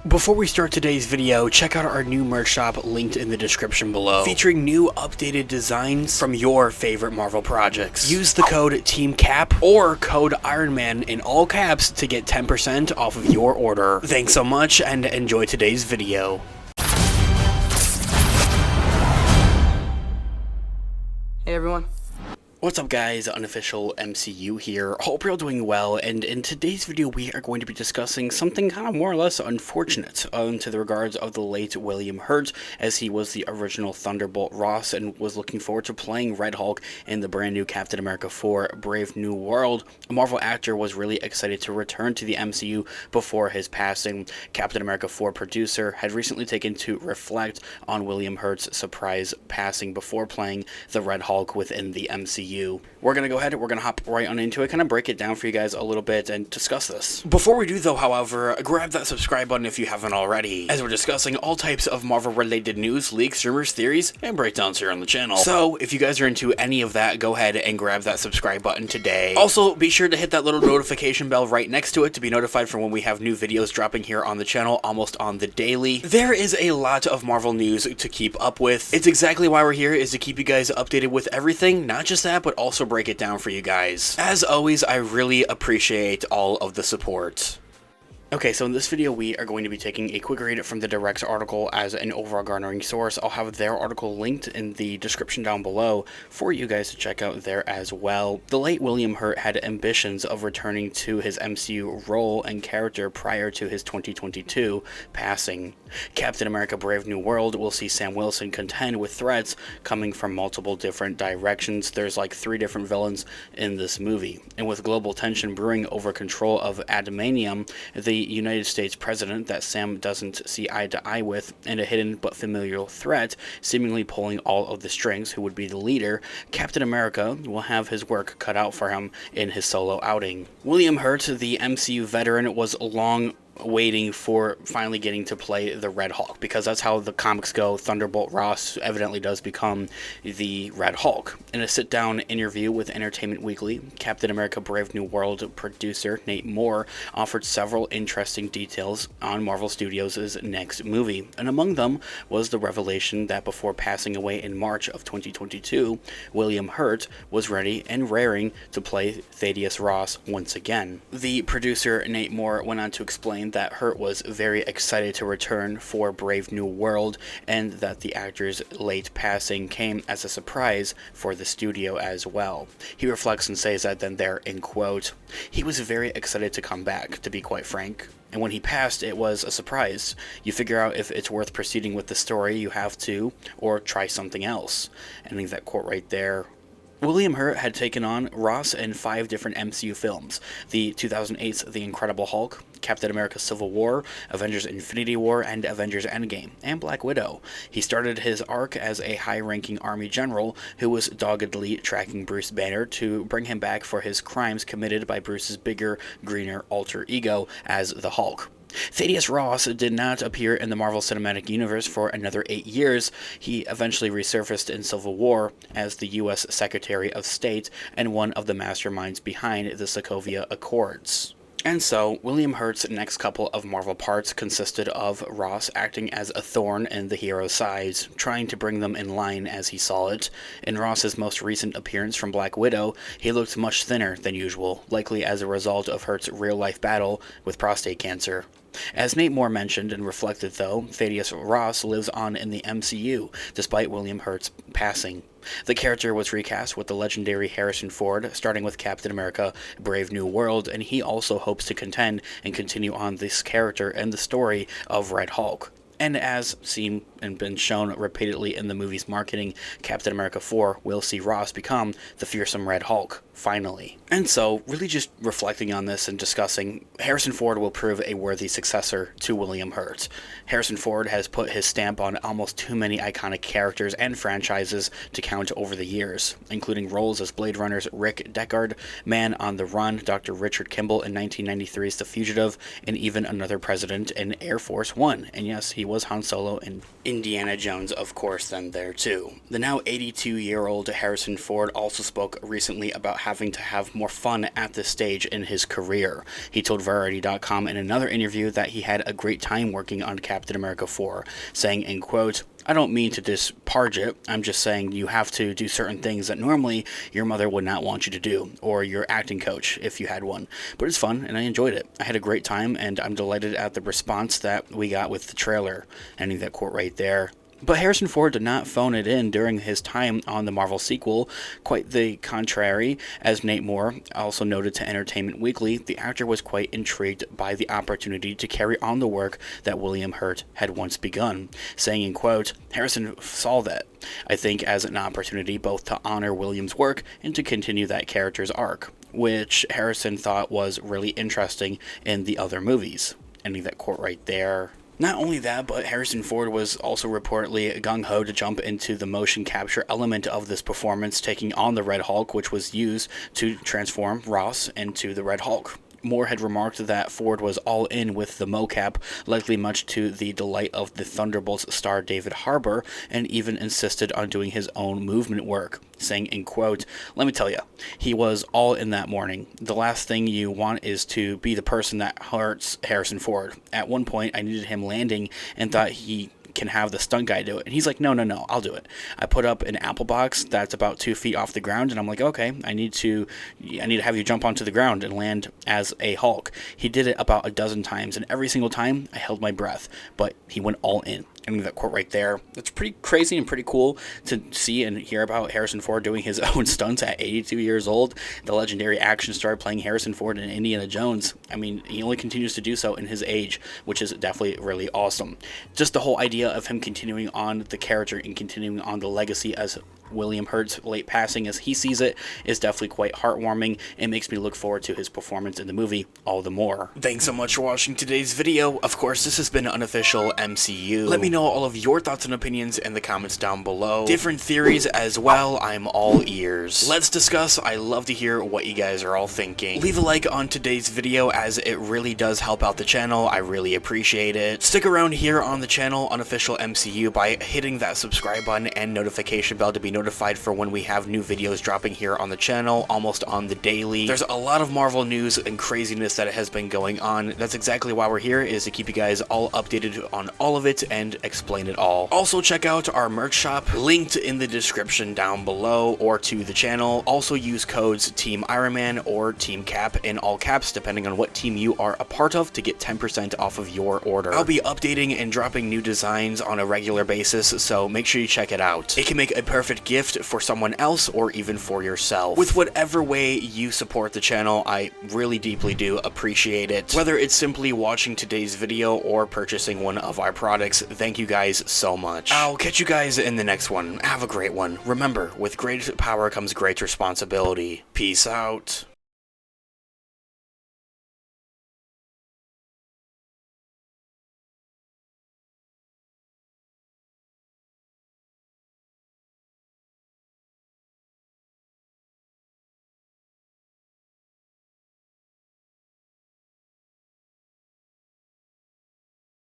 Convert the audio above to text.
Before we start today's video, check out our new merch shop linked in the description below, featuring new updated designs from your favorite Marvel projects. Use the code TEAMCAP or code IRONMAN in all caps to get 10% off of your order. Thanks so much and enjoy today's video. Hey everyone. What's up guys, Unofficial MCU here. Hope you're all doing well, and in today's video we are going to be discussing something kind of more or less unfortunate to the regards of the late William Hurt, as he was the original Thunderbolt Ross and was looking forward to playing Red Hulk in the brand new Captain America 4 Brave New World. A Marvel actor was really excited to return to the MCU before his passing. Captain America 4 producer had recently taken to reflect on William Hurt's surprise passing before playing the Red Hulk within the MCU. We're going to go ahead and we're going to hop right on into it, kind of break it down for you guys a little bit and discuss this. Before we do though, however, grab that subscribe button if you haven't already, as we're discussing all types of Marvel related news, leaks, rumors, theories, and breakdowns here on the channel. So if you guys are into any of that, go ahead and grab that subscribe button today. Also, be sure to hit that little notification bell right next to it to be notified for when we have new videos dropping here on the channel almost on the daily. There is a lot of Marvel news to keep up with. It's exactly why we're here, is to keep you guys updated with everything, not just that, but also break it down for you guys. As always, I really appreciate all of the support. Okay, so in this video we are going to be taking a quick read from the Direct article as an overall garnering source. I'll have their article linked in the description down below for you guys to check out there as well. The late William Hurt had ambitions of returning to his MCU role and character prior to his 2022 passing. Captain America Brave New World will see Sam Wilson contend with threats coming from multiple different directions. There's like 3 different villains in this movie. And with global tension brewing over control of adamantium, the United States president that Sam doesn't see eye to eye with, and a hidden but familiar threat seemingly pulling all of the strings, who would be the leader, Captain America will have his work cut out for him in his solo outing. William Hurt, the MCU veteran, was long waiting for finally getting to play the Red Hulk, because that's how the comics go. Thunderbolt Ross evidently does become the Red Hulk. In a sit-down interview with Entertainment Weekly, Captain America Brave New World producer Nate Moore offered several interesting details on Marvel Studios' next movie, and among them was the revelation that before passing away in March of 2022, William Hurt was ready and raring to play Thaddeus Ross once again. The producer Nate Moore went on to explain that Hurt was very excited to return for Brave New World, and that the actor's late passing came as a surprise for the studio as well. He reflects and says that then there, in quote, "He was very excited to come back, to be quite frank. And when he passed, it was a surprise. You figure out if it's worth proceeding with the story, you have to, or try something else." Ending that quote right there. William Hurt had taken on Ross in 5 different MCU films: the 2008's The Incredible Hulk, Captain America Civil War, Avengers Infinity War, and Avengers Endgame, and Black Widow. He started his arc as a high-ranking army general who was doggedly tracking Bruce Banner to bring him back for his crimes committed by Bruce's bigger, greener alter ego as the Hulk. Thaddeus Ross did not appear in the Marvel Cinematic Universe for another 8 years. He eventually resurfaced in Civil War as the U.S. Secretary of State and one of the masterminds behind the Sokovia Accords. And so, William Hurt's next couple of Marvel parts consisted of Ross acting as a thorn in the hero's sides, trying to bring them in line as he saw it. In Ross's most recent appearance from Black Widow, he looked much thinner than usual, likely as a result of Hurt's real-life battle with prostate cancer. As Nate Moore mentioned and reflected though, Thaddeus Ross lives on in the MCU, despite William Hurt's passing. The character was recast with the legendary Harrison Ford, starting with Captain America Brave New World, and he also hopes to contend and continue on this character and the story of Red Hulk. And as seen and been shown repeatedly in the movie's marketing, Captain America 4 will see Ross become the fearsome Red Hulk, finally. And so, really just reflecting on this and discussing, Harrison Ford will prove a worthy successor to William Hurt. Harrison Ford has put his stamp on almost too many iconic characters and franchises to count over the years, including roles as Blade Runner's Rick Deckard, Man on the Run, Dr. Richard Kimball in 1993's The Fugitive, and even Another President in Air Force One. And yes, he was Han Solo in Indiana Jones, of course, then there too. The now 82-year-old Harrison Ford also spoke recently about having to have more fun at this stage in his career. He told Variety.com in another interview that he had a great time working on Captain America 4, saying, in quote, "I don't mean to disparage it, I'm just saying you have to do certain things that normally your mother would not want you to do, or your acting coach, if you had one. But it's fun, and I enjoyed it. I had a great time, and I'm delighted at the response that we got with the trailer." Ending that quote right there. But Harrison Ford did not phone it in during his time on the Marvel sequel. Quite the contrary, as Nate Moore also noted to Entertainment Weekly, the actor was quite intrigued by the opportunity to carry on the work that William Hurt had once begun, saying in quote, "Harrison saw that, I think, as an opportunity both to honor William's work and to continue that character's arc, which Harrison thought was really interesting in the other movies." Ending that quote right there. Not only that, but Harrison Ford was also reportedly gung-ho to jump into the motion capture element of this performance, taking on the Red Hulk, which was used to transform Ross into the Red Hulk. Moore had remarked that Ford was all in with the mocap, likely much to the delight of the Thunderbolts star David Harbour, and even insisted on doing his own movement work, saying in quote, "Let me tell you, he was all in that morning. The last thing you want is to be the person that hurts Harrison Ford. At one point, I needed him landing and thought he can have the stunt guy do it. And he's like, no, I'll do it. I put up an apple box that's about 2 feet off the ground, and I'm like, okay, I need to have you jump onto the ground and land as a Hulk." He did it about a dozen times, and every single time I held my breath, but he went all in. I mean, that quote right there, that's pretty crazy and pretty cool to see and hear about Harrison Ford doing his own stunts at 82 years old. The legendary action star playing Harrison Ford in Indiana Jones. I mean, he only continues to do so in his age, which is definitely really awesome. Just the whole idea of him continuing on the character and continuing on the legacy as William Hurt's late passing, as he sees it, is definitely quite heartwarming and makes me look forward to his performance in the movie all the more. Thanks so much for watching today's video. Of course, this has been Unofficial MCU. Let me know all of your thoughts and opinions in the comments down below. Different theories as well, I'm all ears. Let's discuss. I love to hear what you guys are all thinking. Leave a like on today's video, as it really does help out the channel. I really appreciate it. Stick around here on the channel, Unofficial MCU, by hitting that subscribe button and notification bell to be notified for when we have new videos dropping here on the channel almost on the daily. There's a lot of Marvel news and craziness that has been going on. That's exactly why we're here, is to keep you guys all updated on all of it and explain it all. Also, check out our merch shop, linked in the description down below or to the channel. Also use codes Team Iron Man or Team Cap in all caps, depending on what team you are a part of, to get 10% off of your order. I'll be updating and dropping new designs on a regular basis, so make sure you check it out. It can make a perfect gift for someone else or even for yourself. With whatever way you support the channel, I really deeply do appreciate it. Whether it's simply watching today's video or purchasing one of our products, thank you guys so much. I'll catch you guys in the next one. Have a great one. Remember, with great power comes great responsibility. Peace out.